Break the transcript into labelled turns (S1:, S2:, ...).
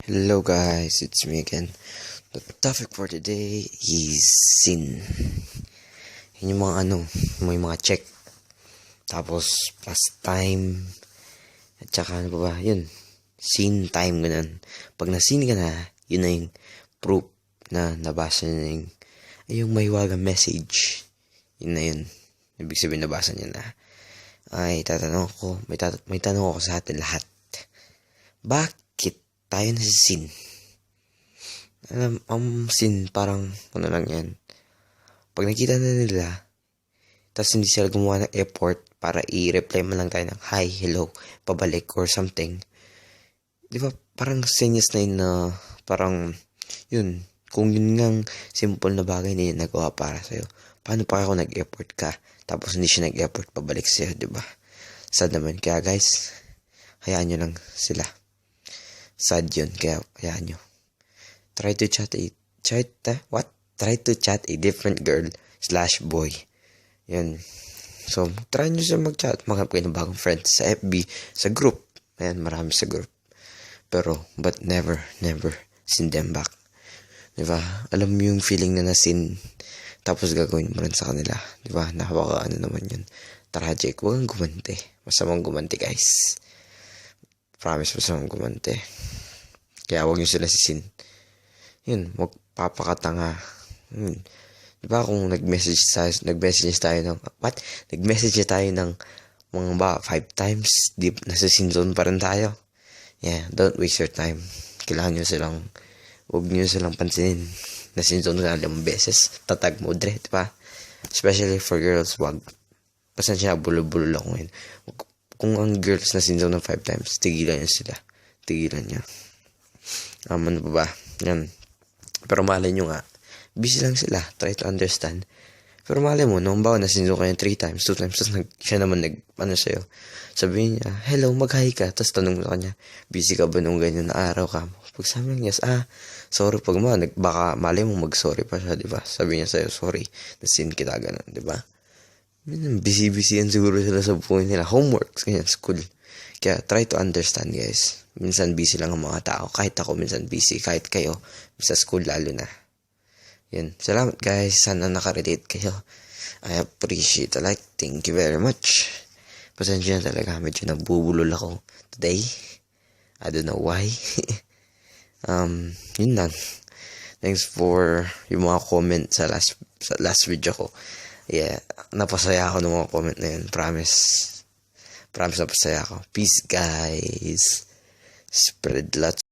S1: Hello guys, it's me again. The topic for today is sin. Yun yung may mga check. Tapos plus time. At saka ano pa ba, yun. Sin time, ganun. Pag nasin ka na, yun na yung proof na nabasa na yung may wagang message. Yun na yun. Ibig sabihin nabasa niya na. Ay, may tanong ako sa atin lahat. Bakit tayo nasisin? Sin parang ano lang yan. Pag nakita na nila, tapos hindi sila gumawa ng effort para i-reply man lang tayo ng hi, hello, pabalik or something. Di ba parang senyas na yun na parang yun, kung yun ngang simple na bagay na yun nagawa para sa'yo, paano pa ako nag-effort ka tapos hindi siya nag-effort pabalik sa'yo, di ba? Sad naman. Kaya guys, hayaan nyo lang sila. Sad yun, kaya hayaan nyo. Try to chat a different girl / boy. Yan. So, try nyo siya mag-chat. Maghanap kayo ng bagong friends sa FB, sa group. Ayan, marami sa group. Pero, but never send them back. Diba? Alam mo yung feeling na nasin, tapos gagawin mo rin sa kanila. Diba? Napaka naman yun. Tragic. Huwag kang gumanti. Masamang gumanti, guys. Promise, masamang gumanti. Kaya huwag nyo sila sisin. Yun, magpapakatanga. Diba kung nag-message tayo ng mga 5 times, nasa sin zone pa rin tayo. Yeah, don't waste your time. Huwag nyo silang pansinin. Nasa sin zone ka 5 beses. Tatag mo, diba? Especially for girls, wag. Pasensya, bulo-bulo lang ngayon. Kung ang girls na sin zone ng 5 times, tigilan nyo sila. Tigilan nyo. Ano pa ba? Yan. Pero malay nyo nga, busy lang sila. Try to understand. Pero malay mo, nung bawa na sinzo kayo 3 times, 2 times, tapos siya naman sa'yo. Sabihin niya, hello, mag-hi ka. Tapos tanong mo sa kanya, busy ka ba nung ganyan na araw ka? Pag sabi niya, sorry, baka malay mo mag-sorry pa siya, diba? Sabi niya sa'yo, sorry, nasin kita, ganun, diba? Busy yan siguro sila sa buhay nila. Homeworks, ganyan, school. Kaya try to understand, guys. Minsan busy lang ang mga tao. Kahit ako minsan busy. Kahit kayo. Sa school lalo na. Yun. Salamat, guys. Sana nakarelate kayo. I appreciate the like. Thank you very much. Pasensya na talaga. Medyo nabubulol ako today. I don't know why. Yun lang. Thanks for yung mga comment sa last video ko. Yeah. Napasaya ako ng mga comment na yun. Promise napasaya ako. Peace, guys. Spread lots